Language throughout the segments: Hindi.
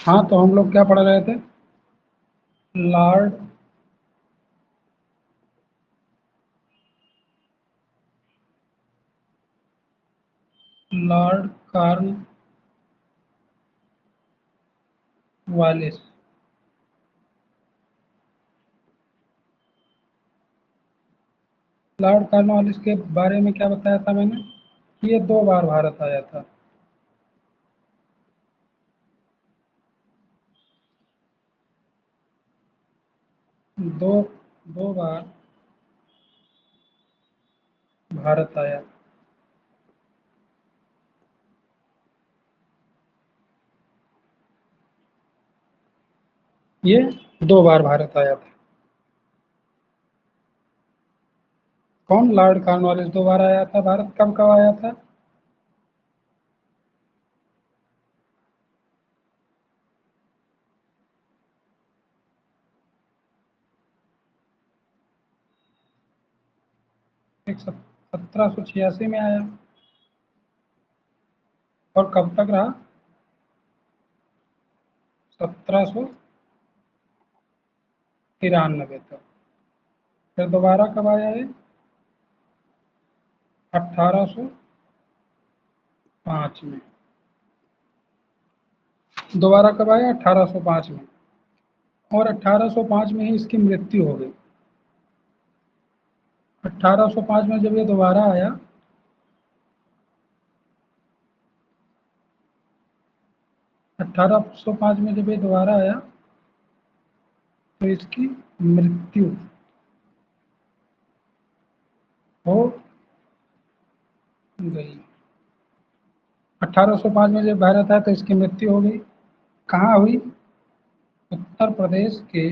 हाँ, तो हम लोग क्या पढ़ रहे थे? Lord Lord corn Wallis. Lord Cornwallis के बारे में क्या बताया था मैंने? कि ये 2 बार भारत आया था। दो 2 बार भारत आया। ये 2 बार भारत आया था। कौन? लॉर्ड कॉर्नवालिस 2 बार आया था भारत। कब कब आया था? एक 1786 में आया। और कब तक रहा? 1793 तक। फिर दोबारा कब आया ये? 1805 में। दोबारा कब आया? 1805 में। और 1805 में ही इसकी मृत्यु हो गई। 1805 में जब ये दोबारा आया, 1805 में जब ये दोबारा आया, तो इसकी मृत्यु हो गई। 1805 में जब भारत आया तो इसकी मृत्यु हो गई। कहाँ हुई? उत्तर प्रदेश के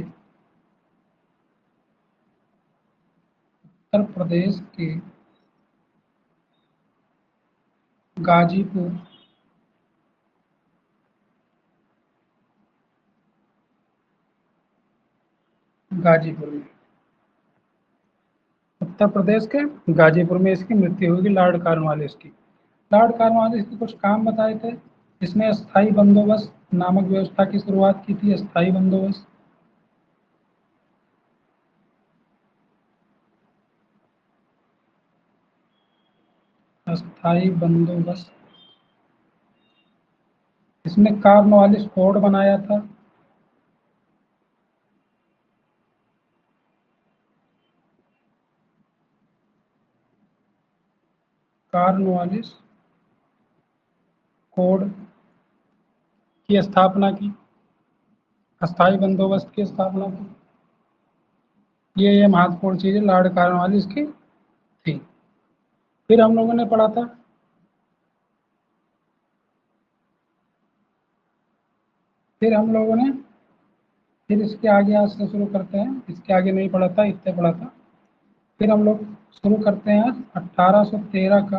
उत्तर प्रदेश के गाजीपुर गाजीपुर में। उत्तर प्रदेश के गाजीपुर में इसकी मृत्यु होगी, लॉर्ड कॉर्नवालिस की। लॉर्ड कॉर्नवालिस के कुछ काम बताए थे। इसने स्थायी बंदोबस्त नामक व्यवस्था की शुरुआत की थी। स्थायी बंदोबस्त। स्थायी बंदोबस्त। इसने कॉर्नवालिस कोड बनाया था। कॉर्नवालिस कोड की स्थापना की। अस्थायी बंदोबस्त की स्थापना की। ये महत्वपूर्ण चीजें लॉर्ड कॉर्नवालिस की थी। फिर हम लोगों ने पढ़ा था। फिर हम लोगों ने फिर इसके आगे आज से शुरू करते हैं। इसके आगे नहीं पढ़ा था, इतने पढ़ा था। फिर हम लोग शुरू करते हैं आज 1813 का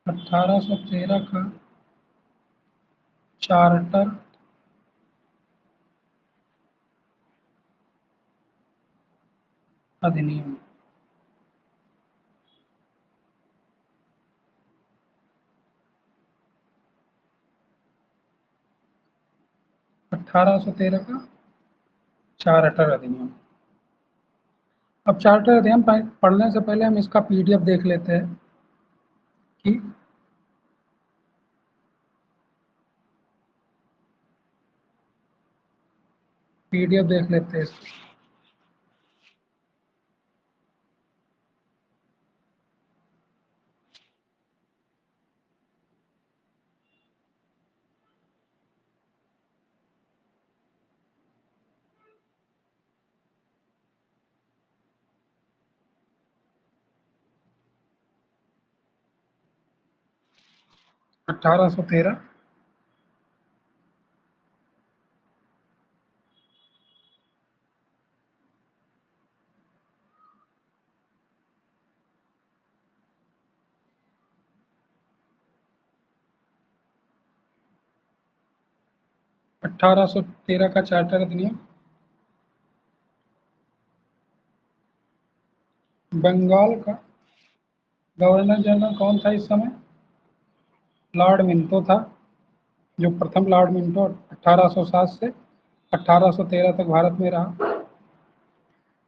1813 का चार्टर अधिनियम। 1813 का चार्टर अधिनियम। अब चार्टर अधिनियम पढ़ने से पहले हम इसका पीडीएफ देख लेते हैं कि पीडीएफ देख लेते हैं इसकी। 1813 1813 का चार्टर अधिनियम। बंगाल का गवर्नर जनरल कौन था इस समय? लॉर्ड मिंटो था, जो प्रथम लॉर्ड मिंटो 1807 से 1813 तक भारत में रहा।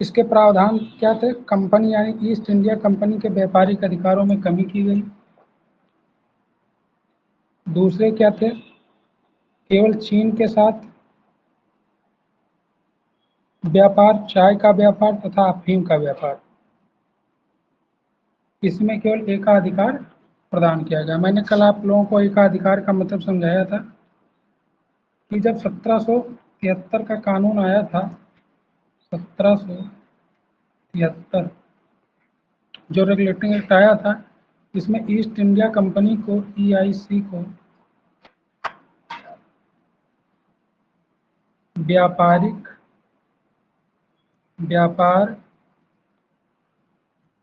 इसके प्रावधान क्या थे? कंपनी यानी ईस्ट इंडिया कंपनी के व्यापारिक अधिकारों में कमी की गई। दूसरे क्या थे? केवल चीन के साथ व्यापार, चाय का व्यापार तथा अफीम का व्यापार, इसमें केवल एकाधिकार प्रदान किया गया। मैंने कल आप लोगों को एकाधिकार का मतलब समझाया था कि जब 1773 का कानून आया था, 1773 जो रेगुलेटिंग एक्ट आया था, इसमें ईस्ट इंडिया कंपनी को, ईआईसी को, व्यापार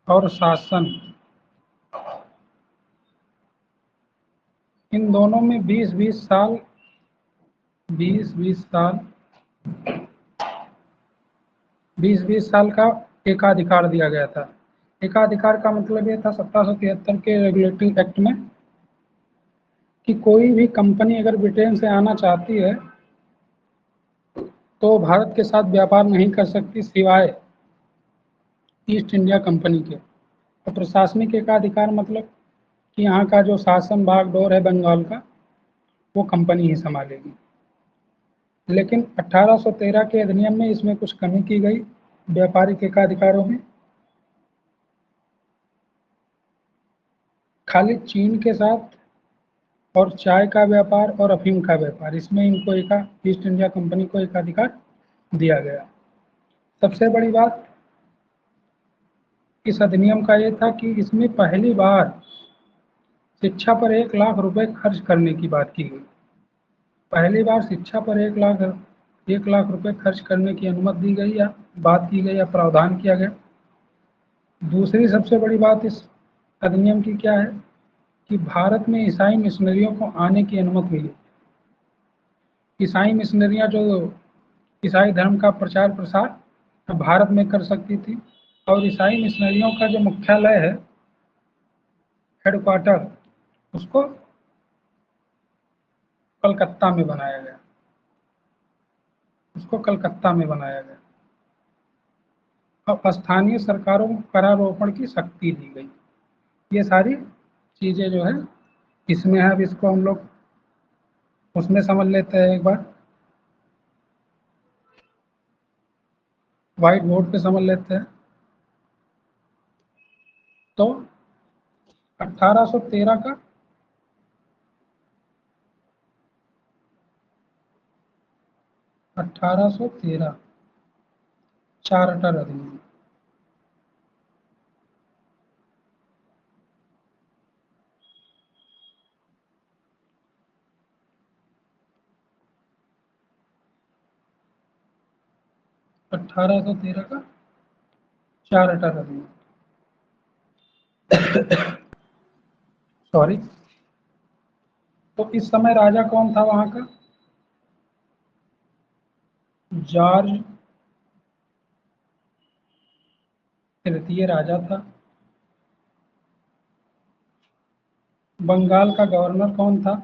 और शासन, इन दोनों में 20-20 साल 20-20 साल का एकाधिकार दिया गया था। एकाधिकार का मतलब ये था 1773 के रेगुलेटिंग एक्ट में कि कोई भी कंपनी अगर ब्रिटेन से आना चाहती है तो भारत के साथ व्यापार नहीं कर सकती सिवाय ईस्ट इंडिया कंपनी के। तो प्रशासनिक एकाधिकार मतलब कि यहाँ का जो शासन बागडोर है बंगाल का, वो कंपनी ही संभालेगी। लेकिन 1813 के अधिनियम में इसमें कुछ कमी की गई व्यापारिक एकाधिकारों में। खाली चीन के साथ और चाय का व्यापार और अफीम का व्यापार, इसमें इनको ईस्ट इंडिया कंपनी को एकाधिकार दिया गया। सबसे बड़ी बात इस अधिनियम का ये था कि इसमें पहली बार शिक्षा पर 1 लाख रुपए खर्च करने की बात की गई। पहली बार शिक्षा पर 1 लाख रुपए खर्च करने की अनुमति दी गई या बात की गई या प्रावधान किया गया। दूसरी सबसे बड़ी बात इस अधिनियम की क्या है कि भारत में ईसाई मिशनरियों को आने की अनुमति मिली। ईसाई मिशनरियां जो ईसाई धर्म का प्रचार प्रसार भारत में कर सकती थी, और ईसाई मिशनरियों का जो मुख्यालय है, हेडक्वार्टर, उसको कलकत्ता में बनाया गया। अब स्थानीय सरकारों को करारोपण की शक्ति दी गई। ये सारी चीजें जो है इसमें है। अब इसको हम लोग उसमें समझ लेते हैं, एक बार व्हाइट बोर्ड पे समझ लेते हैं। तो 1813 का 1813 चार्टर अधिनियम, 1813 का चार्टर अधिनियम, सॉरी। तो इस समय राजा कौन था वहां का? जॉर्ज तृतीय राजा था। बंगाल का गवर्नर कौन था?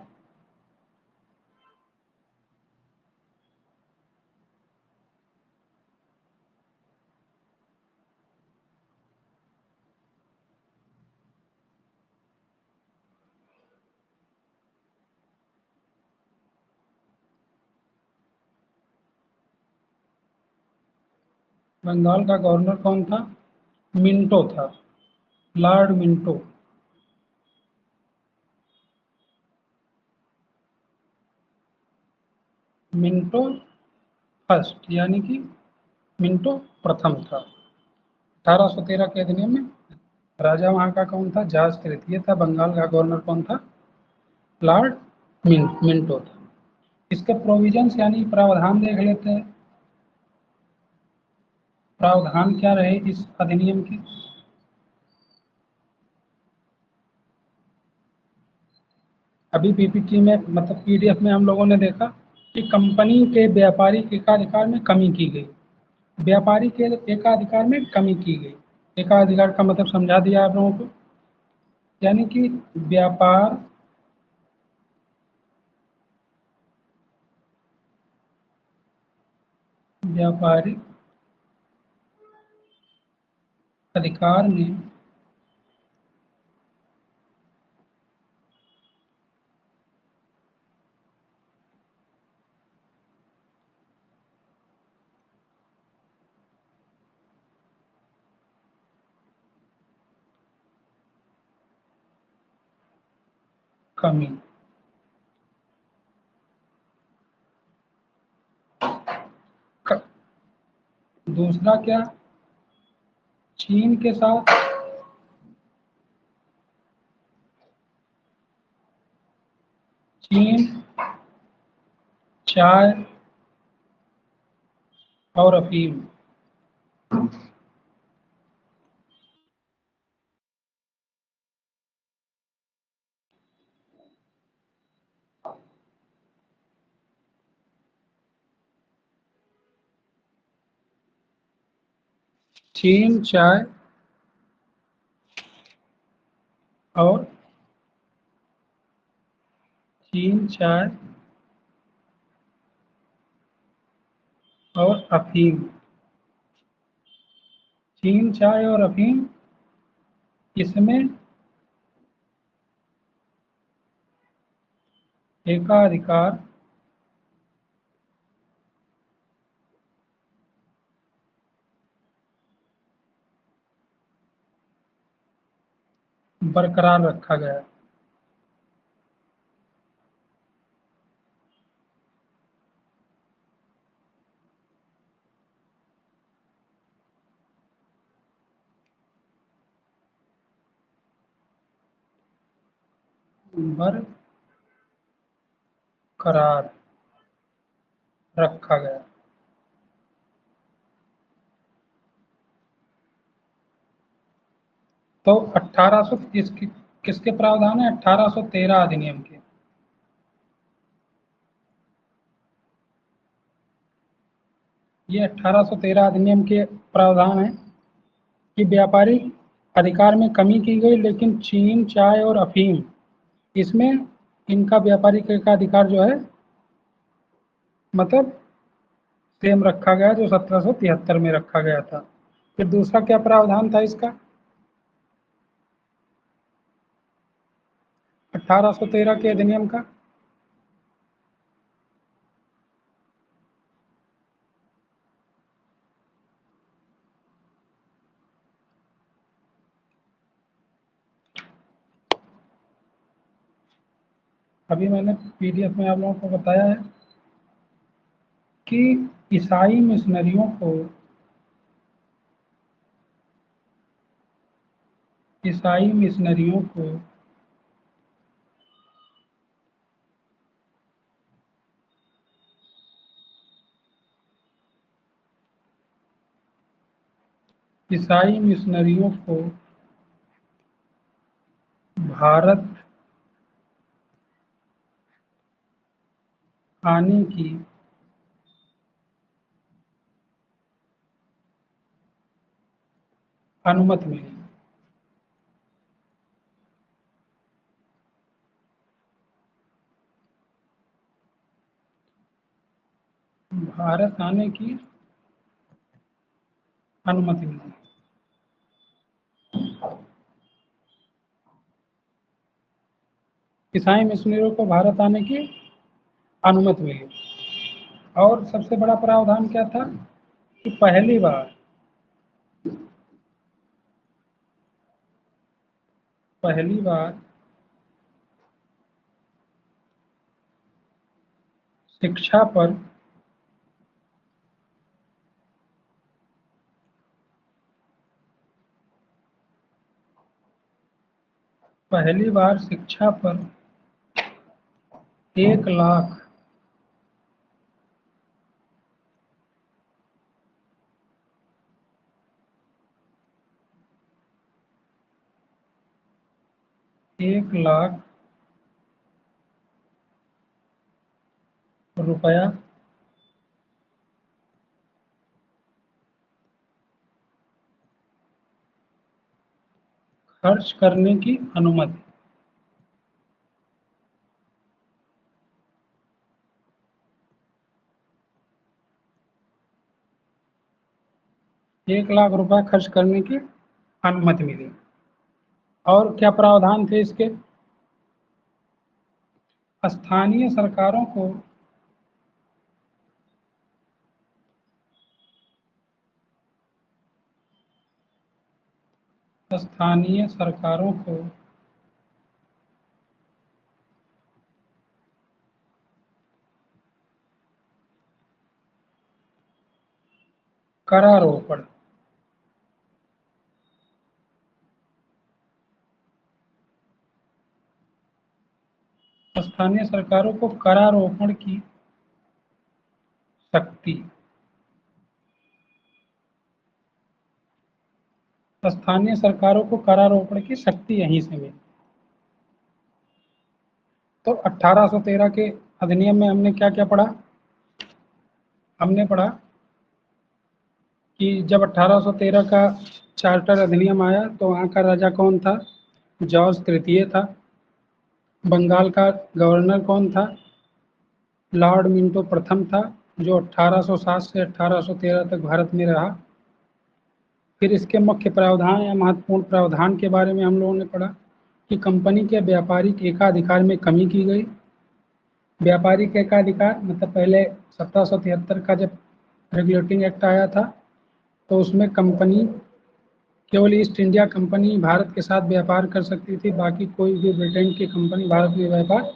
बंगाल का गवर्नर कौन था? मिंटो था, लॉर्ड मिंटो। मिंटो फर्स्ट यानी कि मिंटो प्रथम था। 1813 के अधिनियम में राजा वहां का कौन था? जॉर्ज तृतीय था। बंगाल का गवर्नर कौन था? लॉर्ड मिंटो था। इसके प्रोविजंस यानी प्रावधान देख लेते हैं। प्रावधान क्या रहे इस अधिनियम के? अभी पीपीटी में मतलब पीडीएफ में हम लोगों ने देखा कि कंपनी के व्यापारिक एकाधिकार में कमी की गई। व्यापारिक एकाधिकार में कमी की गई। एकाधिकार का मतलब समझा दिया आप लोगों को, यानी कि व्यापार व्यापारिक अधिकार में कमी। दूसरा क्या, चीन के साथ चीन चाय और अफीम। चीन चाय और चीन चाय और अफीम। चीन चाय और अफीम, इसमें एकाधिकार बरकरार रखा गया। बरकरार रखा गया। तो 1800 किसके प्रावधान है, 1813 अधिनियम के। ये 1813 अधिनियम के प्रावधान है कि व्यापारिक अधिकार में कमी की गई, लेकिन चीन चाय और अफीम, इसमें इनका व्यापारिक अधिकार जो है मतलब सेम रखा गया, जो 1773 में रखा गया था। फिर दूसरा क्या प्रावधान था इसका, 1813 के अधिनियम का। अभी मैंने पीडीएफ में आप लोगों को बताया है कि ईसाई मिशनरियों को ईसाई मिशनरियों को ईसाई मिशनरियों को भारत आने की अनुमति मिली। भारत आने की अनुमति मिली। ईसाई मिशनरियों को भारत आने की अनुमति मिली। और सबसे बड़ा प्रावधान क्या था कि पहली बार शिक्षा पर पहली बार शिक्षा पर 1 लाख 1 लाख रुपया खर्च करने की अनुमति। 1 लाख रुपए खर्च करने की अनुमति मिली। और क्या प्रावधान थे इसके? स्थानीय सरकारों को स्थानीय सरकारों को करारोपण स्थानीय सरकारों को करारोपण की शक्ति स्थानीय सरकारों को करारोपण की शक्ति यहीं से मिली। तो 1813 के अधिनियम में हमने क्या क्या पढ़ा? हमने पढ़ा कि जब 1813 का चार्टर अधिनियम आया तो वहाँ का राजा कौन था? जॉर्ज तृतीय था। बंगाल का गवर्नर कौन था? लॉर्ड मिंटो प्रथम था, जो 1807 से 1813 तक भारत में रहा। फिर इसके मुख्य प्रावधान या महत्वपूर्ण प्रावधान के बारे में हम लोगों ने पढ़ा कि कंपनी के व्यापारिक एकाधिकार में कमी की गई। व्यापारिक एकाधिकार मतलब पहले 1773 का जब रेगुलेटिंग एक्ट आया था तो उसमें कंपनी केवल ईस्ट इंडिया कंपनी भारत के साथ व्यापार कर सकती थी, बाकी कोई भी ब्रिटेन की कंपनी भारत में व्यापार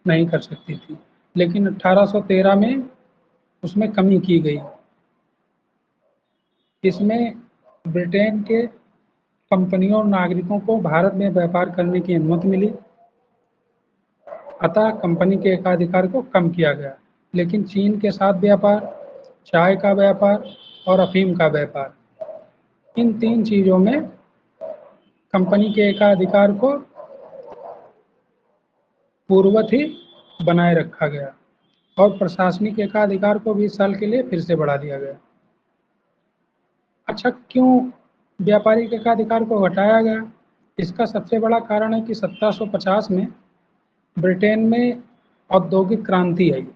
नहीं कर सकती थी। लेकिन 1813 में उसमें कमी की गई। इसमें ब्रिटेन के कंपनियों और नागरिकों को भारत में व्यापार करने की अनुमति मिली, अतः कंपनी के एकाधिकार को कम किया गया। लेकिन चीन के साथ व्यापार, चाय का व्यापार और अफीम का व्यापार, इन 3 चीजों में कंपनी के एकाधिकार को पूर्ववत ही बनाए रखा गया और प्रशासनिक एकाधिकार को 20 साल के लिए फिर से बढ़ा दिया गया। अच्छा, क्यों व्यापारिक एकाधिकार को घटाया गया? इसका सबसे बड़ा कारण है कि 1750 में ब्रिटेन में औद्योगिक क्रांति आई।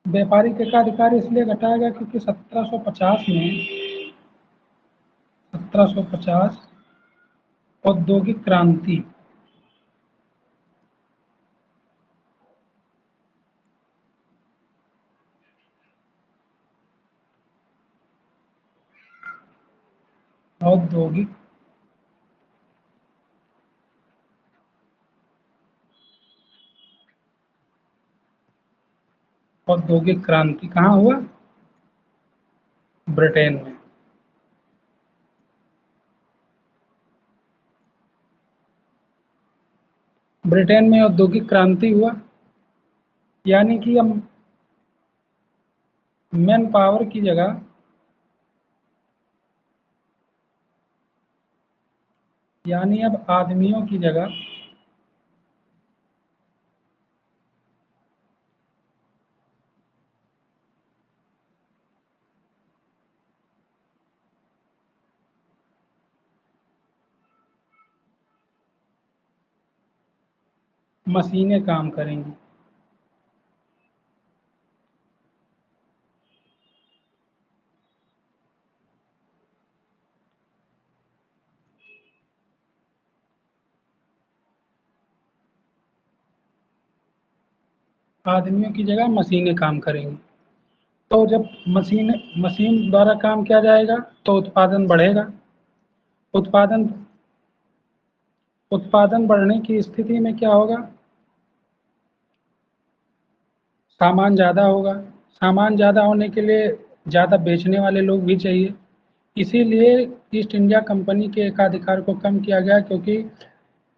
व्यापारिक एकाधिकार इसलिए घटाया गया क्योंकि 1750 औद्योगिक क्रांति औद्योगिक औद्योगिक क्रांति कहाँ हुआ? ब्रिटेन में। ब्रिटेन में औद्योगिक क्रांति हुआ, यानी कि अब मैन पावर की जगह यानी अब आदमियों की जगह मशीनें काम करेंगी। आदमियों की जगह मशीनें काम करेंगी। तो जब मशीन द्वारा काम किया जाएगा तो उत्पादन बढ़ेगा। उत्पादन उत्पादन बढ़ने की स्थिति में क्या होगा? सामान ज़्यादा होगा। सामान ज़्यादा होने के लिए ज़्यादा बेचने वाले लोग भी चाहिए। इसीलिए ईस्ट इंडिया कंपनी के एकाधिकार को कम किया गया, क्योंकि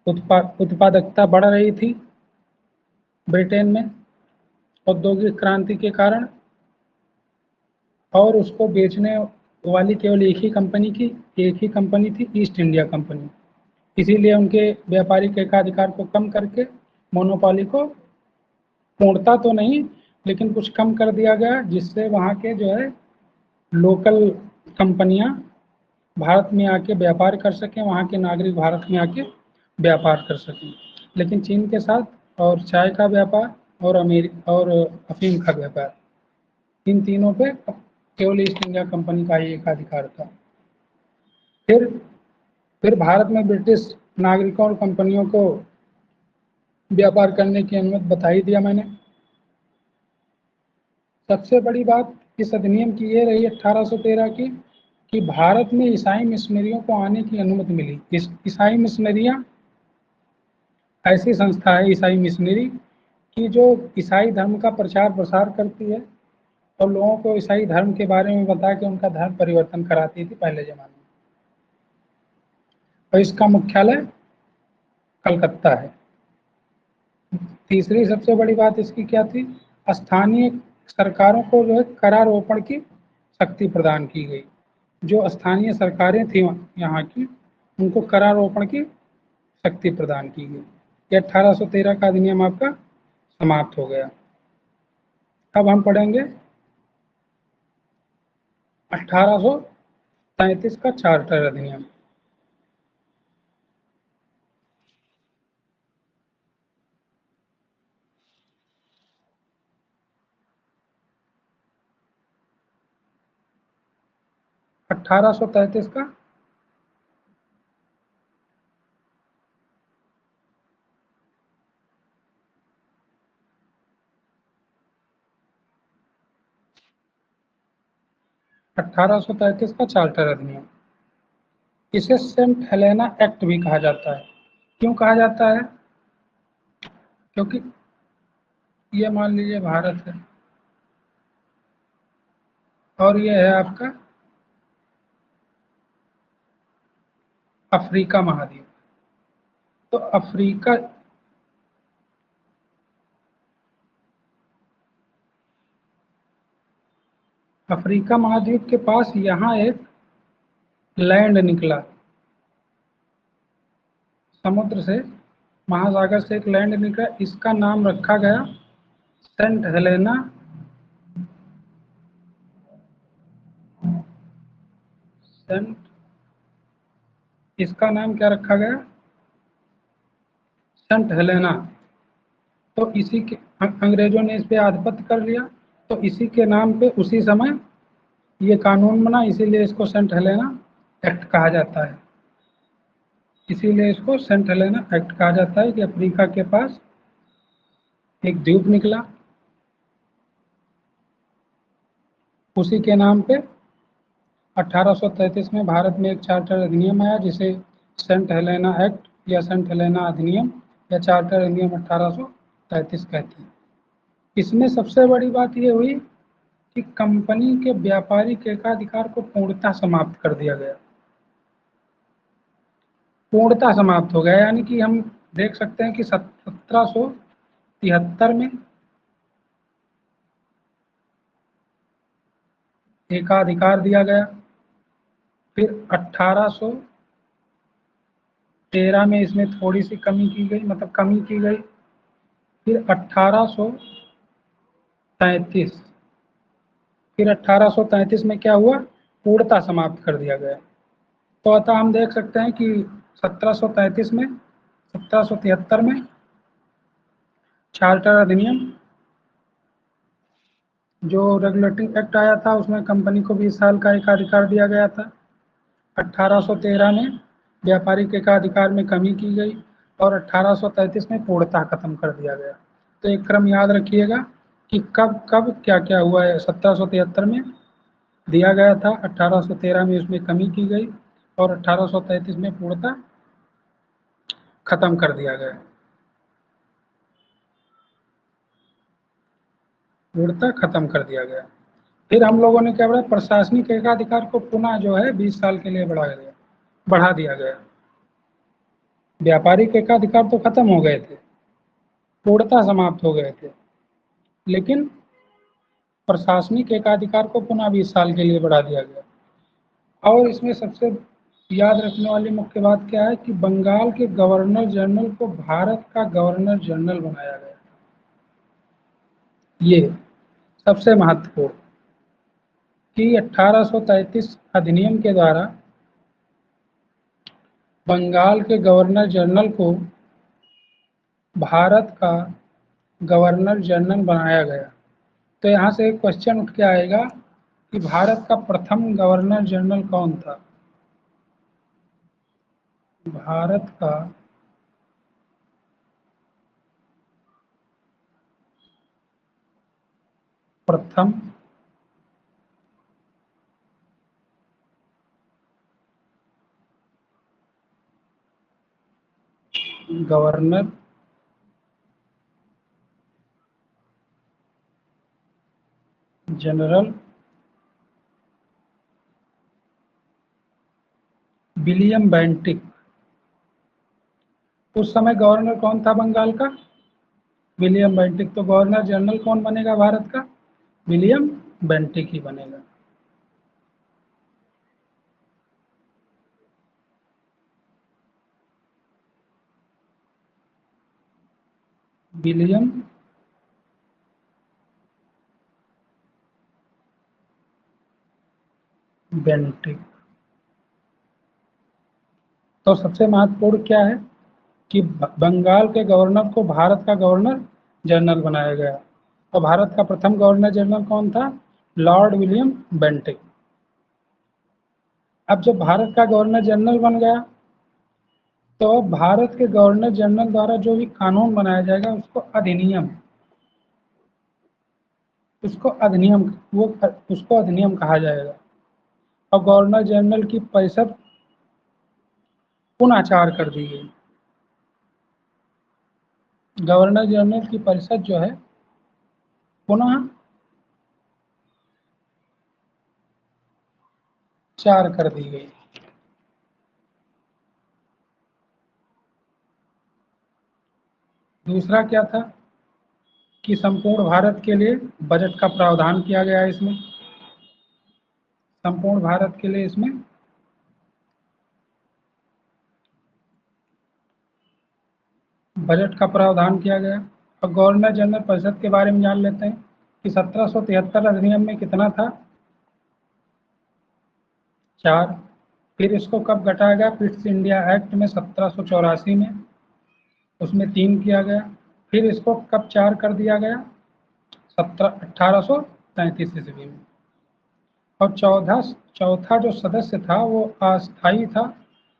उत्पादकता बढ़ रही थी ब्रिटेन में औद्योगिक क्रांति के कारण, और उसको बेचने वाली केवल एक ही कंपनी थी, ईस्ट इंडिया कंपनी। इसीलिए उनके व्यापारिक एकाधिकार को कम करके मोनोपोली को पूर्णता तो नहीं लेकिन कुछ कम कर दिया गया, जिससे वहाँ के जो है लोकल कंपनियां भारत में आके व्यापार कर सकें, वहाँ के नागरिक भारत में आके व्यापार कर सकें। लेकिन चीन के साथ और चाय का व्यापार और अफीम का व्यापार, इन तीनों पे केवल ईस्ट इंडिया कंपनी का ही एकाधिकार था। फिर फिर भारत में ब्रिटिश नागरिकों और कंपनियों को व्यापार करने की अनुमति बता ही दिया मैंने। सबसे बड़ी बात इस अधिनियम की ये रही 1813 की कि भारत में ईसाई मिशनरियों को आने की अनुमति मिली। ईसाई मिशनरियां ऐसी संस्था है, ईसाई मिशनरी, कि जो ईसाई धर्म का प्रचार प्रसार करती है और लोगों को ईसाई धर्म के बारे में बता के उनका धर्म परिवर्तन कराती थी पहले जमाने में। और इसका मुख्यालय कलकत्ता है। तीसरी सबसे बड़ी बात इसकी क्या थी, स्थानीय सरकारों को जो है करारोपण की शक्ति प्रदान की गई। जो स्थानीय सरकारें थी यहाँ की, उनको करारोपण की शक्ति प्रदान की गई। ये 1813 का अधिनियम आपका समाप्त हो गया। अब हम पढ़ेंगे 1833 का चार्टर अधिनियम। अठारह सौ तैंतीस का 1833 का चार्टर अधिनियम, इसे सेंट हेलेना एक्ट भी कहा जाता है। क्यों कहा जाता है? क्योंकि ये मान लीजिए भारत है और ये है आपका अफ्रीका महाद्वीप। तो अफ्रीका महाद्वीप के पास यहाँ एक लैंड निकला, समुद्र से, महासागर से एक लैंड निकला। इसका नाम रखा गया सेंट हेलेना। सेंट इसका नाम क्या रखा गया? Saint Helena. तो इसी के अंग्रेजों ने इस पे आधिपत्य कर लिया, तो इसी के नाम पे उसी समय ये कानून बना, इसीलिए इसको सेंट हेलेना एक्ट कहा जाता है। इसीलिए इसको सेंट हेलेना एक्ट कहा जाता है कि अफ्रीका के पास एक द्वीप निकला, उसी के नाम पे 1833 में भारत में एक चार्टर अधिनियम आया जिसे सेंट हेलेना एक्ट या सेंट हेलेना अधिनियम या चार्टर अधिनियम 1833 कहते हैं। इसमें सबसे बड़ी बात यह हुई कि कंपनी के व्यापारिक एकाधिकार को पूर्णतः समाप्त कर दिया गया। पूर्णतः समाप्त हो गया, यानी कि हम देख सकते हैं कि 1773 में एकाधिकार दिया गया, फिर 1813 में इसमें थोड़ी सी कमी की गई, मतलब कमी की गई, फिर 1833 फिर 1833 में क्या हुआ, पूर्णतः समाप्त कर दिया गया। तो अतः हम देख सकते हैं कि 1773 में चार्टर अधिनियम जो रेगुलेटिंग एक्ट आया था उसमें कंपनी को 20 साल का एकाधिकार दिया गया था। 1813 में व्यापारिक एकाधिकार में कमी की गई और 1833 में पूर्णतः खत्म कर दिया गया। तो एक क्रम याद रखिएगा कि कब कब क्या क्या हुआ है। 1773 में दिया गया था, 1813 में इसमें कमी की गई और 1833 में पूर्णतः खत्म कर दिया गया। पूर्णतः खत्म कर दिया गया। फिर हम लोगों ने क्या बढ़ा, प्रशासनिक एकाधिकार को पुनः जो है 20 साल के लिए बढ़ा दिया गया। व्यापारिक एकाधिकार तो खत्म हो गए थे, पूर्णतः समाप्त हो गए थे, लेकिन प्रशासनिक एकाधिकार को पुनः 20 साल के लिए बढ़ा दिया गया। और इसमें सबसे याद रखने वाली मुख्य बात क्या है कि बंगाल के गवर्नर जनरल को भारत का गवर्नर जनरल बनाया गया। ये सबसे महत्वपूर्ण कि 1833 अधिनियम के द्वारा बंगाल के गवर्नर जनरल को भारत का गवर्नर जनरल बनाया गया। तो यहाँ से एक क्वेश्चन उठ के आएगा कि भारत का प्रथम गवर्नर जनरल कौन था? भारत का प्रथम गवर्नर जनरल विलियम बेंटिक। उस समय गवर्नर कौन था बंगाल का? William Bentinck. तो गवर्नर जनरल कौन बनेगा भारत का? विलियम बेंटिक ही बनेगा। William Bentinck. तो सबसे महत्वपूर्ण क्या है कि बंगाल के गवर्नर को भारत का गवर्नर जनरल बनाया गया। और भारत का प्रथम गवर्नर जनरल कौन था? Lord William Bentinck. अब जब भारत का गवर्नर जनरल बन गया तो भारत के गवर्नर जनरल द्वारा जो भी कानून बनाया जाएगा उसको अधिनियम कहा जाएगा। और गवर्नर जनरल की परिषद पुनः चार कर दी गई। गवर्नर जनरल की परिषद जो है पुनः चार कर दी गई। दूसरा क्या था कि संपूर्ण भारत के लिए बजट का प्रावधान किया गया है इसमें। संपूर्ण भारत के लिए इसमें बजट का प्रावधान किया गया। और गवर्नर जनरल परिषद के बारे में जान लेते हैं कि 1773 अधिनियम में कितना था? 4। फिर इसको कब घटाया गया? पिट्स इंडिया एक्ट में 1784 में, उसमें 3 किया गया। फिर इसको कब 4 कर दिया गया? 1833 ईस्वी में। और चौथा जो सदस्य था वो अस्थायी था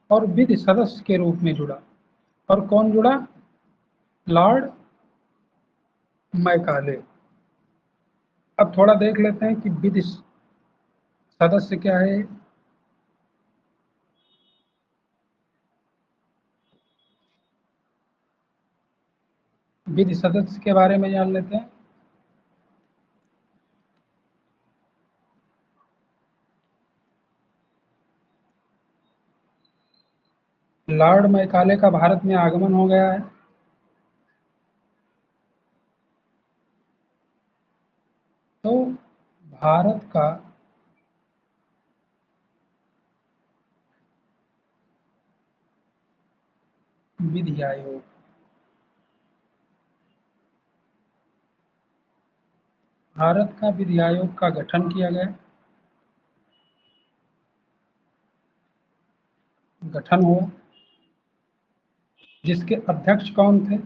और विधि सदस्य के रूप में जुड़ा। और कौन जुड़ा? Lord Macaulay. अब थोड़ा देख लेते हैं कि विधि सदस्य क्या है। विधि सदस्य के बारे में जान लेते हैं। लॉर्ड मैकाले का भारत में आगमन हो गया है। तो भारत का विधि आयोग, भारत का विधि आयोग का गठन किया गया। गठन हुआ जिसके अध्यक्ष कौन थे?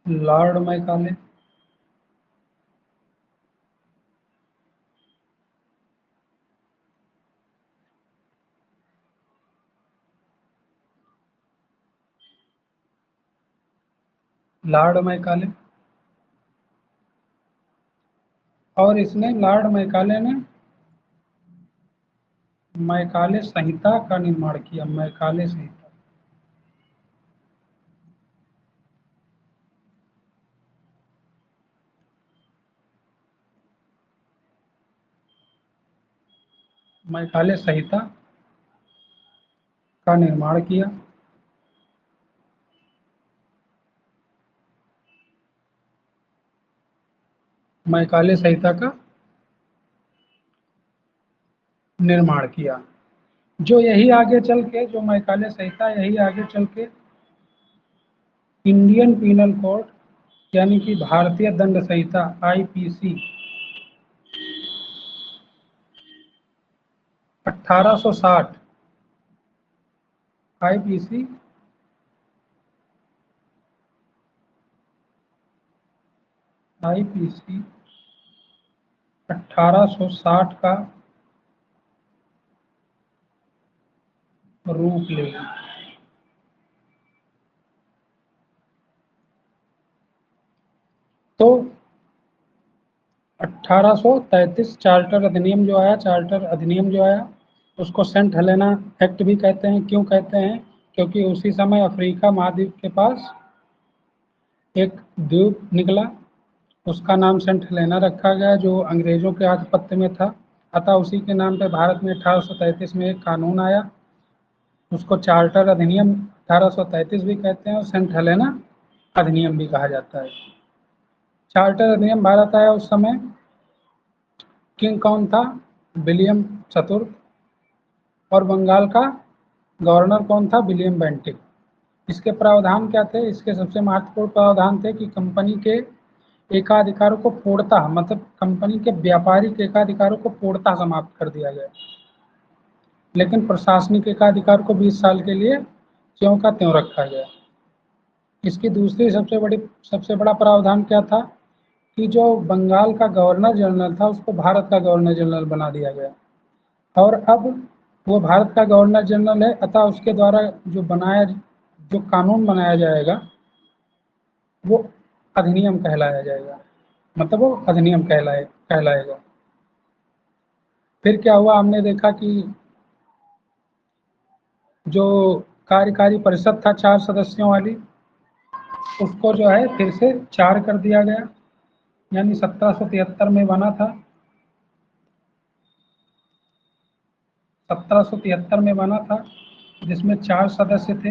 Lord Macaulay. Lord Macaulay. और इसने लॉर्ड मैकाले ने मैकाले संहिता का निर्माण किया। मैकाले संहिता। मैकाले संहिता का निर्माण किया। मैकाले संहिता का निर्माण किया। जो यही आगे चल के जो मैकाले संहिता यही आगे चल के इंडियन पीनल कोड यानी कि भारतीय दंड संहिता आईपीसी 1860 आईपीसी आईपीसी 1860 का रूप लेगी। तो 1833 चार्टर अधिनियम जो आया, चार्टर अधिनियम जो आया उसको सेंट हेलेना एक्ट भी कहते हैं। क्यों कहते हैं? क्योंकि उसी समय अफ्रीका महाद्वीप के पास एक द्वीप निकला, उसका नाम सेंट हेलेना रखा गया, जो अंग्रेजों के आधिपत्य में था। अतः उसी के नाम पे भारत में 1833 में एक कानून आया, उसको चार्टर अधिनियम 1833 भी कहते हैं और सेंट हेलेना अधिनियम भी कहा जाता है। चार्टर अधिनियम भारत आया उस समय, किंग कौन था? विलियम चतुर्थ। और बंगाल का गवर्नर कौन था? William Bentinck. इसके प्रावधान क्या थे? इसके सबसे महत्वपूर्ण प्रावधान थे कि कंपनी के एकाधिकारों को पूर्णतः, मतलब कंपनी के व्यापारिक एकाधिकारों को पूर्णतः समाप्त कर दिया गया, लेकिन प्रशासनिक एकाधिकार को 20 साल के लिए त्यों का त्यों रखा गया। इसकी दूसरी सबसे बड़ा प्रावधान क्या था कि जो बंगाल का गवर्नर जनरल था उसको भारत का गवर्नर जनरल बना दिया गया, और अब वो भारत का गवर्नर जनरल है, अतः उसके द्वारा जो कानून बनाया जाएगा वो अधिनियम कहलाया जाएगा, मतलब वो अधिनियम कहलाएगा। फिर क्या हुआ? हमने देखा कि जो कार्यकारी परिषद था 4 सदस्यों वाली, उसको जो है फिर से 4 कर दिया गया, यानी 1773 में बना था, 1773 में बना था, जिसमें 4 सदस्य थे।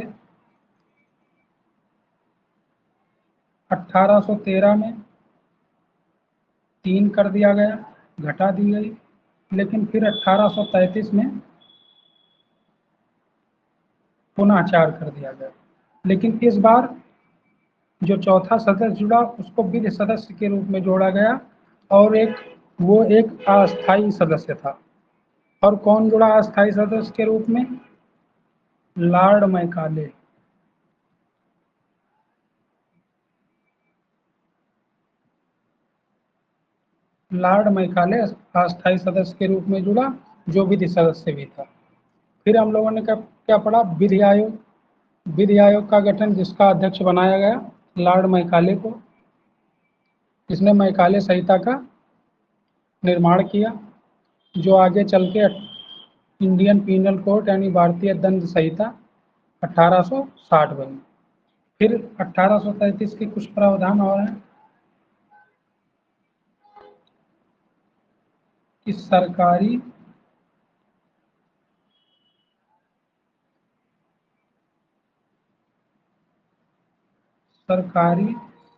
1813 में 3 कर दिया गया, घटा दी गई, लेकिन फिर 1833 में पुनः 4 कर दिया गया। लेकिन इस बार जो चौथा सदस्य जुड़ा उसको विधि सदस्य के रूप में जोड़ा गया, और वो एक अस्थायी सदस्य था। और कौन जुड़ा अस्थायी सदस्य के रूप में? Lord Macaulay. लॉर्ड मैकाले अस्थायी सदस्य के रूप में जुड़ा, जो विधि सदस्य भी था। फिर हम लोगों ने क्या पढ़ा? विधि आयोग। विधि आयोग का गठन, जिसका अध्यक्ष बनाया गया लॉर्ड मैकाले को, जिसने मैकाले संहिता का निर्माण किया, जो आगे चल के इंडियन पीनल कोड यानी भारतीय दंड संहिता 1860 बनी। फिर 1833 के कुछ प्रावधान और हैं कि सरकारी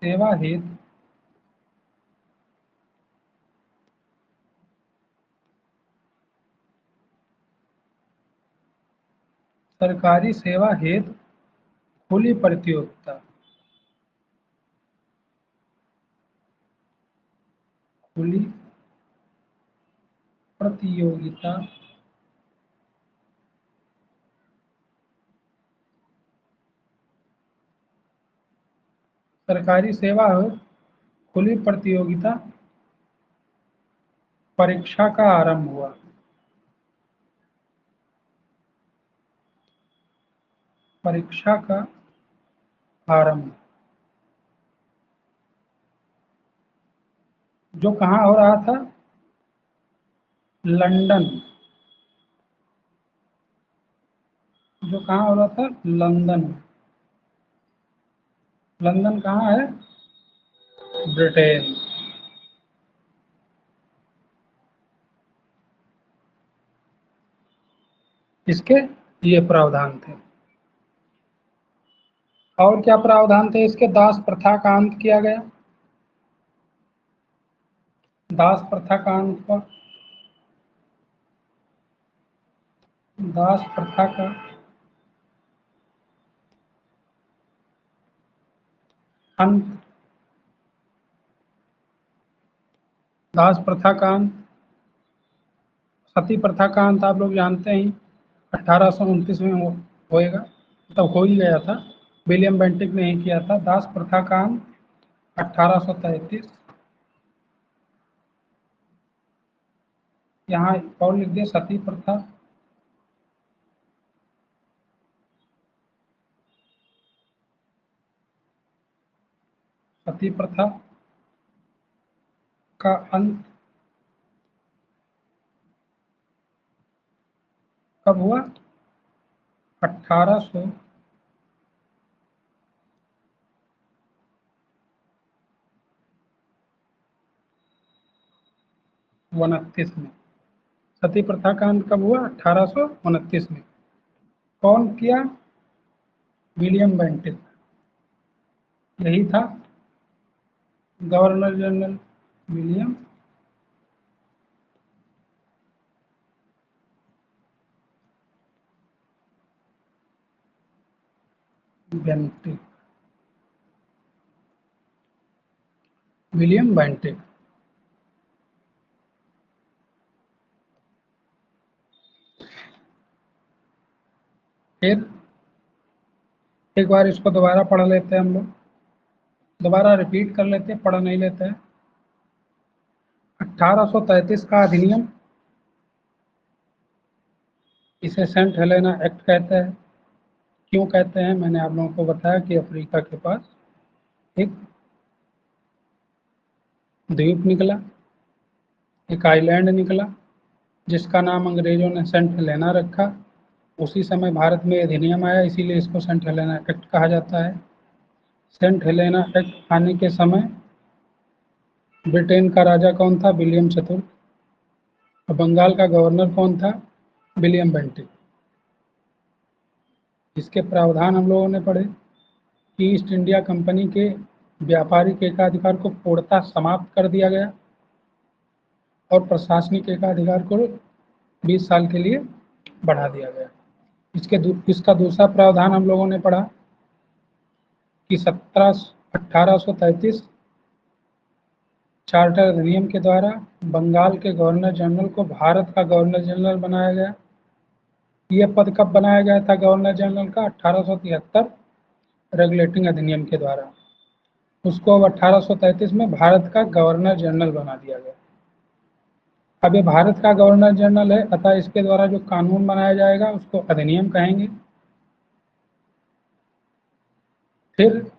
सेवा हेतु सरकारी सेवा हेतु खुली प्रतियोगिता, खुली प्रतियोगिता सरकारी सेवा हेतु खुली प्रतियोगिता परीक्षा का आरंभ हुआ। परीक्षा का आरंभ जो कहाँ हो रहा था? लंदन। जो कहाँ हो रहा था? लंदन। लंदन कहाँ है? ब्रिटेन। इसके ये प्रावधान थे। और क्या प्रावधान थे इसके? दास प्रथा का अंत किया गया। दास प्रथा का अंत हुआ। दास प्रथा का अंत, दास प्रथा का अंत, सती प्रथा का अंत आप लोग जानते ही 1829 में होएगा, तब हो ही गया था, विलियम बेंटिक ने ही किया था। दास प्रथा का अंत 1833। यहाँ और लिख दिया सती प्रथा। सती प्रथा का अंत कब हुआ? 1829 में। सती प्रथा का अंत कब हुआ? 1829 में। कौन किया? William Bentinck. यही था governor general William Bentinck. William Bentinck. फिर एक बार इसको दोबारा पढ़ लेते हैं हम लोग, दोबारा रिपीट कर लेते हैं, पढ़ नहीं लेते हैं। 1833 का अधिनियम, इसे सेंट हेलेना एक्ट कहते हैं। क्यों कहते हैं? मैंने आप लोगों को बताया कि अफ्रीका के पास एक द्वीप निकला, एक आइलैंड निकला, जिसका नाम अंग्रेजों ने सेंट हेलेना रखा। उसी समय भारत में अधिनियम आया, इसीलिए इसको सेंट हेलेना एक्ट कहा जाता है। सेंट हेलेना एक्ट आने के समय ब्रिटेन का राजा कौन था? विलियम चतुर्थ। और बंगाल का गवर्नर कौन था? William Bentinck. इसके प्रावधान हम लोगों ने पढ़े कि ईस्ट इंडिया कंपनी के व्यापारिक एकाधिकार को पूर्णतः समाप्त कर दिया गया और प्रशासनिक एकाधिकार को 20 साल के लिए बढ़ा दिया गया। इसका दूसरा प्रावधान हम लोगों ने पढ़ा कि 1833 चार्टर अधिनियम के द्वारा बंगाल के गवर्नर जनरल को भारत का गवर्नर जनरल बनाया गया। यह पद कब बनाया गया था गवर्नर जनरल का? 1873 रेगुलेटिंग अधिनियम के द्वारा। उसको अब 1833 में भारत का गवर्नर जनरल बना दिया गया। अब ये भारत का गवर्नर जनरल है, अतः इसके द्वारा जो कानून बनाया जाएगा उसको अधिनियम कहेंगे। फिर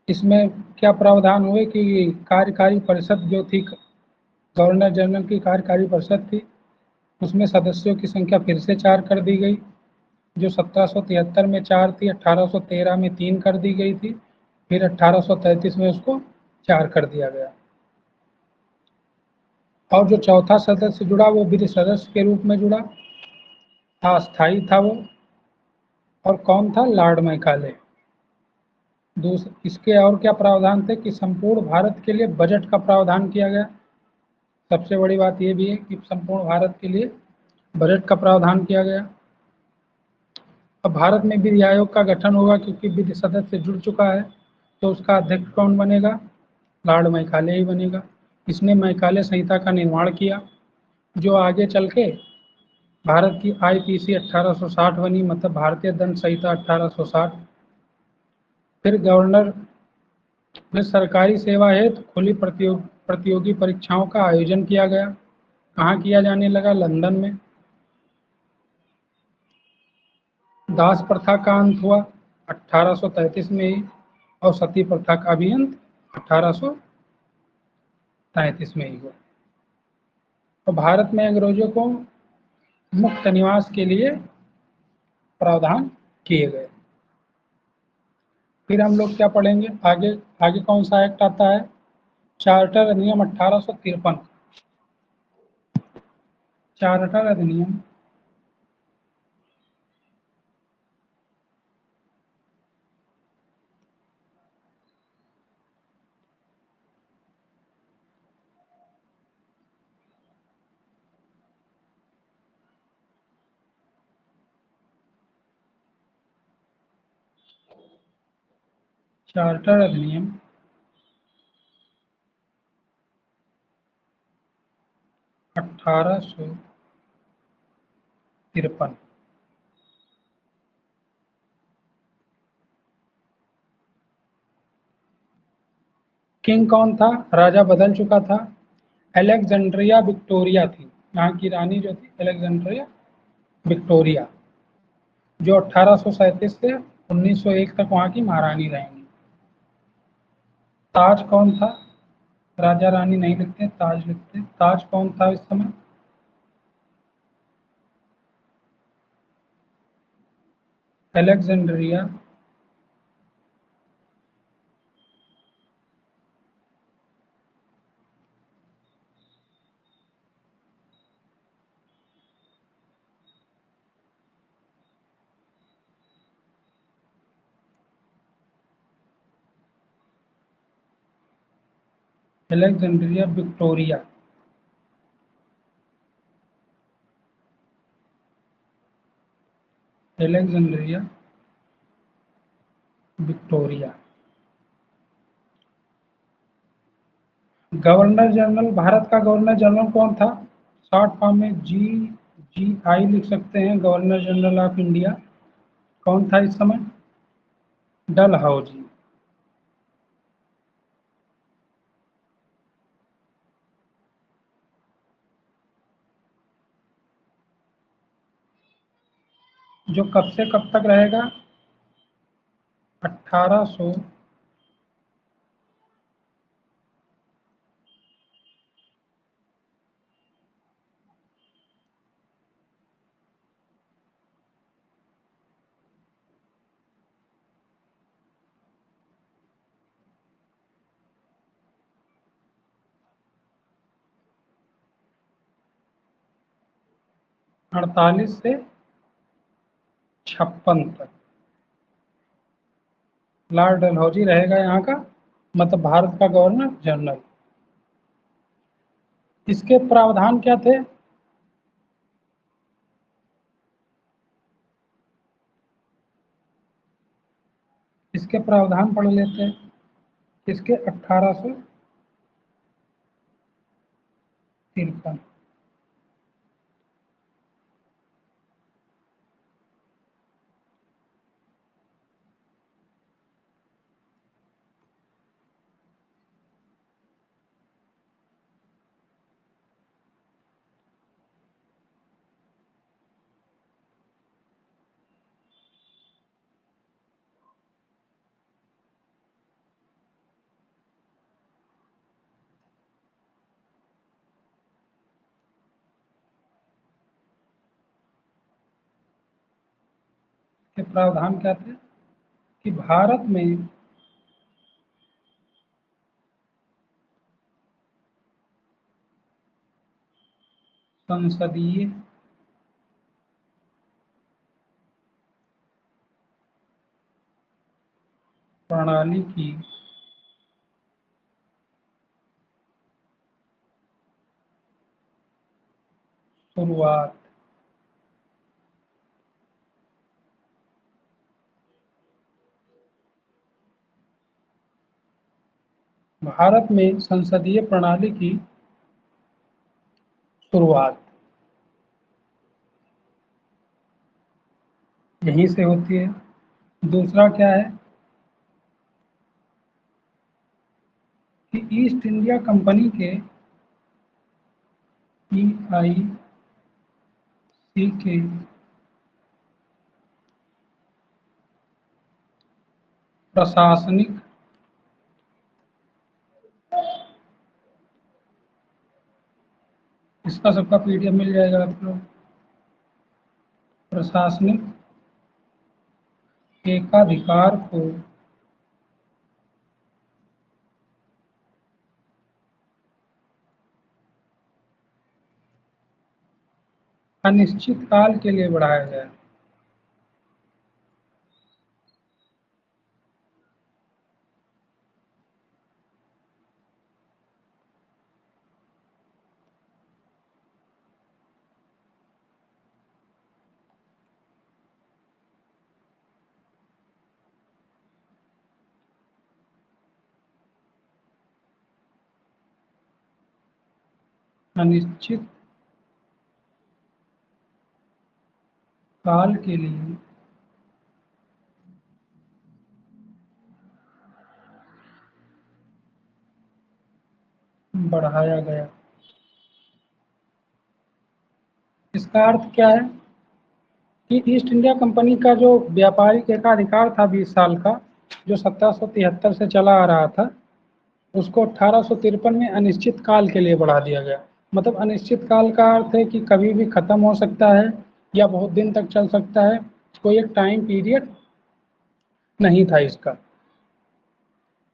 इसमें क्या प्रावधान हुए कि कार्यकारी परिषद जो थी, गवर्नर जनरल की कार्यकारी परिषद थी, उसमें सदस्यों की संख्या फिर से 4 कर दी गई। जो 1773 में 4 थी, 1813 में 3 कर दी गई थी, फिर 1833 में उसको 4 कर दिया गया। और जो चौथा सदस्य जुड़ा वो विधि सदस्य के रूप में जुड़ा, अस्थायी था वो, और कौन था? Lord Macaulay. इसके और क्या प्रावधान थे कि संपूर्ण भारत के लिए बजट का प्रावधान किया गया। सबसे बड़ी बात यह भी है कि संपूर्ण भारत के लिए बजट का प्रावधान किया गया। अब भारत में विधि आयोग का गठन होगा, क्योंकि विधि सदस्य जुड़ चुका है, तो उसका अध्यक्ष कौन बनेगा? लॉर्ड मैकाले ही बनेगा। इसने मैकाले संहिता का निर्माण किया, जो आगे चल के भारत की आईपीसी 1860 बनी, मतलब भारतीय दंड संहिता 1860। फिर गवर्नर में सरकारी सेवा हेतु खुली प्रतियोगी परीक्षाओं का आयोजन किया गया। कहाँ किया जाने लगा? लंदन में। दास प्रथा का अंत हुआ 1833 में ही, और सती प्रथा का भी अंत 1833 में ही हुआ। तो भारत में अंग्रेजों को मुक्त निवास के लिए प्रावधान किए गए। फिर हम लोग क्या पढ़ेंगे आगे? आगे कौन सा एक्ट आता है? चार्टर अधिनियम 1853। चार्टर अधिनियम चार्टर अधिनियम 1853। किंग कौन था? राजा बदल चुका था। एलेक्जेंड्रिया विक्टोरिया थी, यहाँ की रानी जो थी अलेक्जेंड्रिया विक्टोरिया, जो 1837 से 1901 तक वहाँ की महारानी रहेंगी। ताज कौन था? राजा रानी नहीं लिखते, ताज लिखते। ताज कौन था इस समय? Alexandria Alexandria Victoria. Alexandria Victoria. Governor general, Bharat का गवर्नर जनरल कौन था? शॉर्ट फॉर्म में GGI लिख सकते हैं, गवर्नर जनरल ऑफ इंडिया। कौन था इस समय? डलहौजी। जो कब से कब तक रहेगा? 1848 से 56 तक लॉर्ड डलहौजी रहेगा यहाँ का, मतलब भारत का गवर्नर जनरल। इसके प्रावधान क्या थे? इसके प्रावधान पढ़ लेते हैं। इसके 1853। के प्रावधान क्या थे कि भारत में संसदीय प्रणाली की शुरुआत भारत में संसदीय प्रणाली की शुरुआत यहीं से होती है। दूसरा क्या है कि ईस्ट इंडिया कंपनी के EIC के प्रशासनिक इसका सबका PDF मिल जाएगा आप लोग। प्रशासनिक एकाधिकार को अनिश्चित काल के लिए बढ़ाया गया। अनिश्चित काल के लिए बढ़ाया गया। इसका अर्थ क्या है कि ईस्ट इंडिया कंपनी का जो व्यापारिक एकाधिकार था 20 साल का, जो 1773 से चला आ रहा था, उसको 1853 में अनिश्चित काल के लिए बढ़ा दिया गया। मतलब अनिश्चित काल का अर्थ है कि कभी भी खत्म हो सकता है या बहुत दिन तक चल सकता है, कोई एक टाइम पीरियड नहीं था इसका,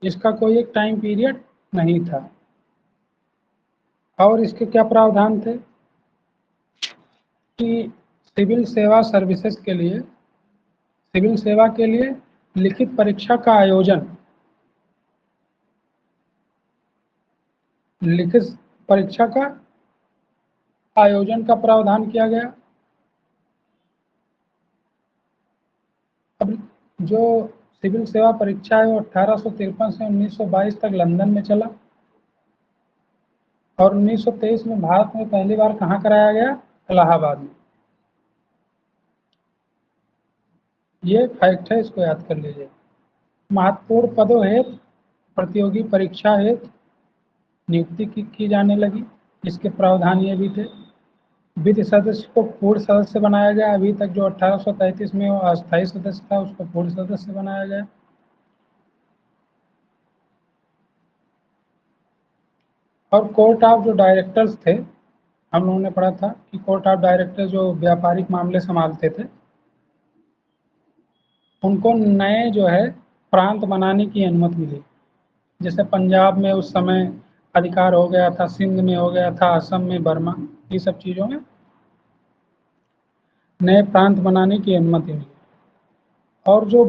इसका कोई एक टाइम पीरियड नहीं था। और इसके क्या प्रावधान थे कि सिविल सेवा सर्विसेज के लिए, सिविल सेवा के लिए लिखित परीक्षा का आयोजन, लिखित परीक्षा का आयोजन का प्रावधान किया गया। अब जो सिविल सेवा परीक्षा है वो 1853 से 1922 तक लंदन में चला, और 1923 में भारत में पहली बार कहाँ कराया गया? इलाहाबाद में। ये फैक्ट है, इसको याद कर लीजिए। महत्वपूर्ण पदों हेतु प्रतियोगी परीक्षा हेतु नियुक्ति की जाने लगी, इसके प्रावधान ये भी थे। विधि सदस्य को पूर्ण सदस्य बनाया गया, अभी तक जो 1833 में वो अस्थायी सदस्य था उसको पूर्ण सदस्य बनाया गया। और कोर्ट ऑफ जो डायरेक्टर्स थे, हम लोगों ने पढ़ा था कि कोर्ट ऑफ डायरेक्टर जो व्यापारिक मामले संभालते थे, उनको नए जो है प्रांत बनाने की अनुमति मिली। जैसे पंजाब में उस समय अधिकार हो गया था, सिंध में हो गया था, असम में, बर्मा, ये सब चीज़ों में नए प्रांत बनाने की अनुमति मिली। और जो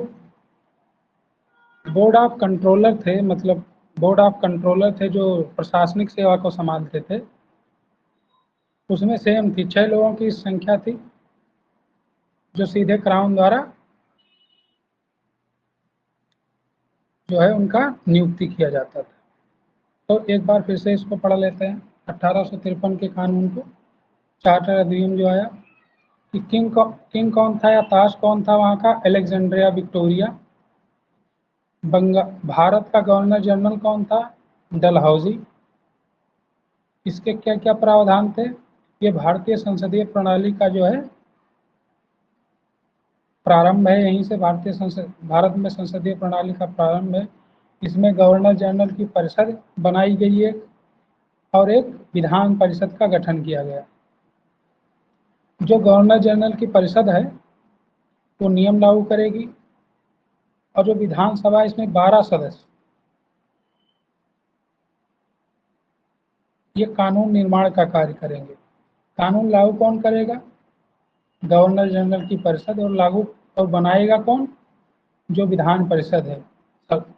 बोर्ड ऑफ कंट्रोलर थे, मतलब बोर्ड ऑफ कंट्रोलर थे जो प्रशासनिक सेवा को संभालते थे, उसमें सेम थी, 6 लोगों की संख्या थी जो सीधे क्राउन द्वारा जो है उनका नियुक्ति किया जाता था। तो एक बार फिर से इसको पढ़ लेते हैं। 1853 के कानून को, चार्टर अधिनियम जो आया कि किंग कौन था या ताज कौन था वहाँ का? Alexandria Victoria. भारत का गवर्नर जनरल कौन था? डलहौजी। इसके क्या क्या प्रावधान थे? ये भारतीय संसदीय प्रणाली का जो है प्रारंभ है, यहीं से भारत में संसदीय प्रणाली का प्रारंभ है। इसमें गवर्नर जनरल की परिषद बनाई गई है और एक विधान परिषद का गठन किया गया। जो गवर्नर जनरल की परिषद है वो नियम लागू करेगी, और जो विधानसभा, इसमें 12 सदस्य, ये कानून निर्माण का कार्य करेंगे। कानून लागू कौन करेगा? गवर्नर जनरल की परिषद। और लागू और बनाएगा कौन? जो विधान परिषद है सब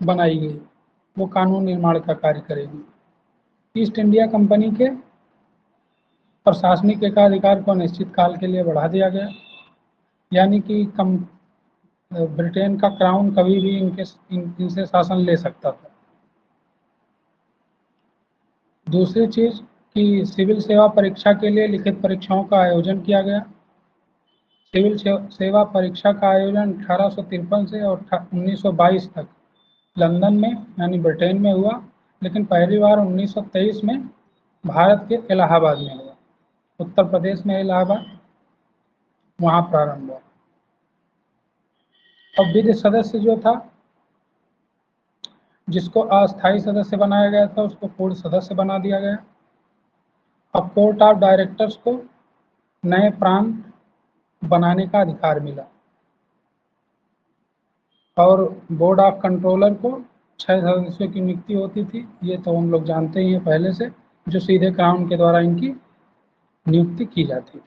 बनाई गई, वो कानून निर्माण का कार्य करेगी। ईस्ट इंडिया कंपनी के प्रशासनिक एकाधिकार को निश्चित काल के लिए बढ़ा दिया गया, यानी कि ब्रिटेन का क्राउन कभी भी इनसे शासन ले सकता था। दूसरी चीज कि सिविल सेवा परीक्षा के लिए लिखित परीक्षाओं का आयोजन किया गया। सिविल सेवा परीक्षा का आयोजन 1853 से और 1922 तक लंदन में यानी ब्रिटेन में हुआ, लेकिन पहली बार 1923 में भारत के इलाहाबाद में हुआ, उत्तर प्रदेश में इलाहाबाद, वहाँ प्रारंभ हुआ। और विधि सदस्य जो था, जिसको अस्थायी सदस्य बनाया गया था, उसको पूर्ण सदस्य बना दिया गया। अब कोर्ट ऑफ डायरेक्टर्स को नए प्रांत बनाने का अधिकार मिला, और बोर्ड ऑफ कंट्रोलर को 6 सदस्यों की नियुक्ति होती थी, ये तो हम लोग जानते ही हैं पहले से, जो सीधे क्राउन के द्वारा इनकी नियुक्ति की जाती थी।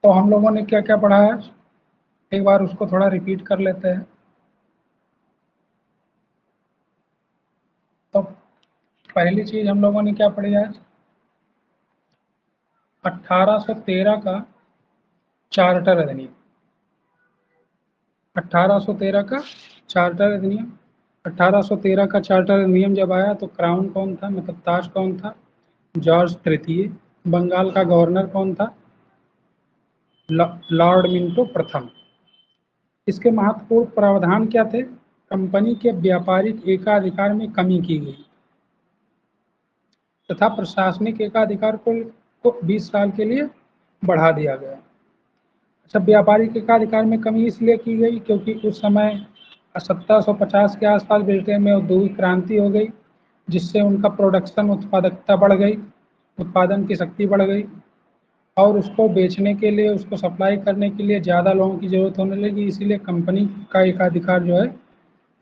तो हम लोगों ने क्या क्या पढ़ा है, एक बार उसको थोड़ा रिपीट कर लेते हैं। तो पहली चीज हम लोगों ने क्या पढ़ी आज? 1813 का चार्टर अधिनियम। 1813 का चार्टर अधिनियम 1813 का चार्टर अधिनियम जब आया तो क्राउन कौन था, मतलब ताज कौन था? जॉर्ज तृतीय। बंगाल का गवर्नर कौन था? लॉर्ड मिंटो प्रथम। इसके महत्वपूर्ण प्रावधान क्या थे? कंपनी के व्यापारिक एकाधिकार में कमी की गई। तथा प्रशासनिक एकाधिकार को 20 साल के लिए बढ़ा दिया गया। अच्छा, व्यापारिक एकाधिकार में कमी इसलिए की गई क्योंकि उस समय 1750 के आसपास ब्रिटेन में औद्योगिक क्रांति हो गई, जिससे उनका प्रोडक्शन उत्पादकता बढ़ गई, उत्पादन की शक्ति बढ़ गई और उसको बेचने के लिए, उसको सप्लाई करने के लिए ज़्यादा लोगों की ज़रूरत होने लगी। इसीलिए कंपनी का एकाधिकार जो है,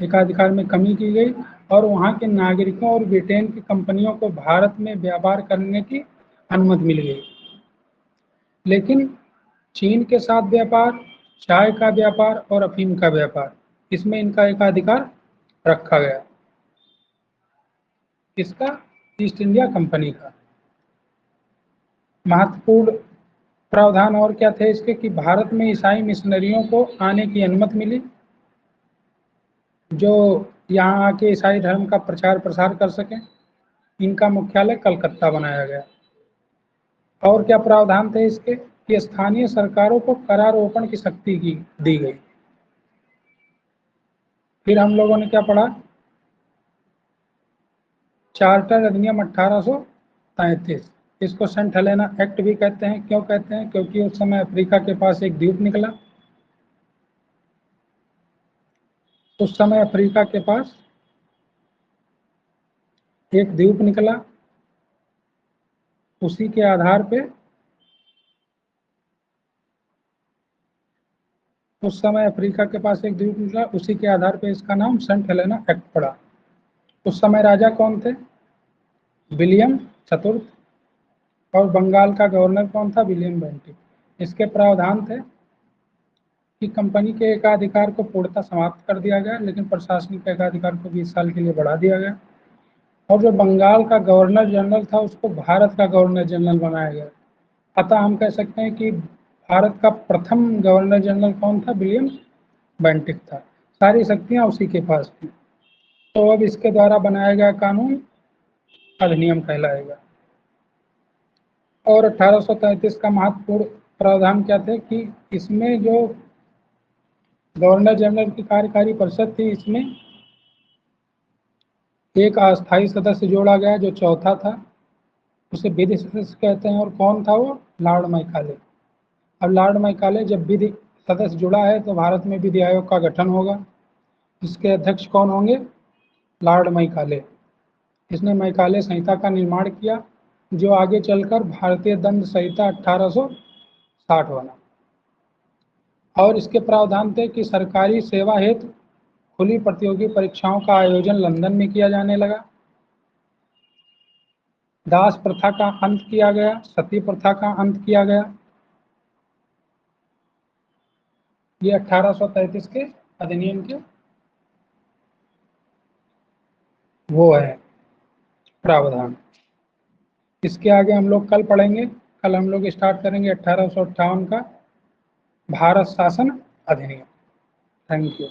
एकाधिकार में कमी की गई और वहाँ के नागरिकों और ब्रिटेन की कंपनियों को भारत में व्यापार करने की अनुमति मिल गई। लेकिन चीन के साथ व्यापार, चाय का व्यापार और अफीम का व्यापार, इसमें इनका एकाधिकार रखा गया। किसका? ईस्ट इंडिया कंपनी का। महत्वपूर्ण प्रावधान और क्या थे इसके कि भारत में ईसाई मिशनरियों को आने की अनुमति मिली, जो यहाँ आके ईसाई धर्म का प्रचार प्रसार कर सकें। इनका मुख्यालय कलकत्ता बनाया गया। और क्या प्रावधान थे इसके कि स्थानीय सरकारों को करारोपण की शक्ति दी गई। फिर हम लोगों ने क्या पढ़ा? चार्टर अधिनियम 1833, इसको सेंट हेलेना एक्ट भी कहते हैं। क्यों कहते हैं? क्योंकि उस समय अफ्रीका के पास एक द्वीप निकला। उस समय अफ्रीका के पास एक द्वीप निकला, उसी के आधार पे उस समय अफ्रीका के पास एक द्वीप निकला, उसी के आधार पे इसका नाम सेंट हेलेना एक्ट पड़ा। उस समय राजा कौन थे? विलियम चतुर्थ। और बंगाल का गवर्नर कौन था? William Bentinck. इसके प्रावधान थे कि कंपनी के एकाधिकार को पूर्णतः समाप्त कर दिया गया, लेकिन प्रशासनिक एकाधिकार को 20 साल के लिए बढ़ा दिया गया। और जो बंगाल का गवर्नर जनरल था उसको भारत का गवर्नर जनरल बनाया गया। अतः हम कह सकते हैं कि भारत का प्रथम गवर्नर जनरल कौन था? विलियम बेंटिक था। सारी शक्तियां उसी के पास थी। तो अब इसके द्वारा बनाया गया कानून अधिनियम कहलाएगा। और 1833 का महत्वपूर्ण प्रावधान क्या थे कि इसमें जो गवर्नर जनरल की कार्यकारी परिषद थी, इसमें एक अस्थायी सदस्य जोड़ा गया जो चौथा था, उसे विधि सदस्य कहते हैं। और कौन था वो? Lord Macaulay. अब लॉर्ड मैकाले जब विधि सदस्य जुड़ा है तो भारत में विधि आयोग का गठन होगा, जिसके अध्यक्ष कौन होंगे? Lord Macaulay. इसने मैकाले संहिता का निर्माण किया, जो आगे चलकर भारतीय दंड संहिता 1860 बना। और इसके प्रावधान थे कि सरकारी सेवा हेतु खुली प्रतियोगी परीक्षाओं का आयोजन लंदन में किया जाने लगा। दास प्रथा का अंत किया गया, सती प्रथा का अंत किया गया। ये 1833 के अधिनियम के वो है प्रावधान। इसके आगे हम लोग कल पढ़ेंगे। कल हम लोग स्टार्ट करेंगे 1858 का भारत शासन अधिनियम। Thank you.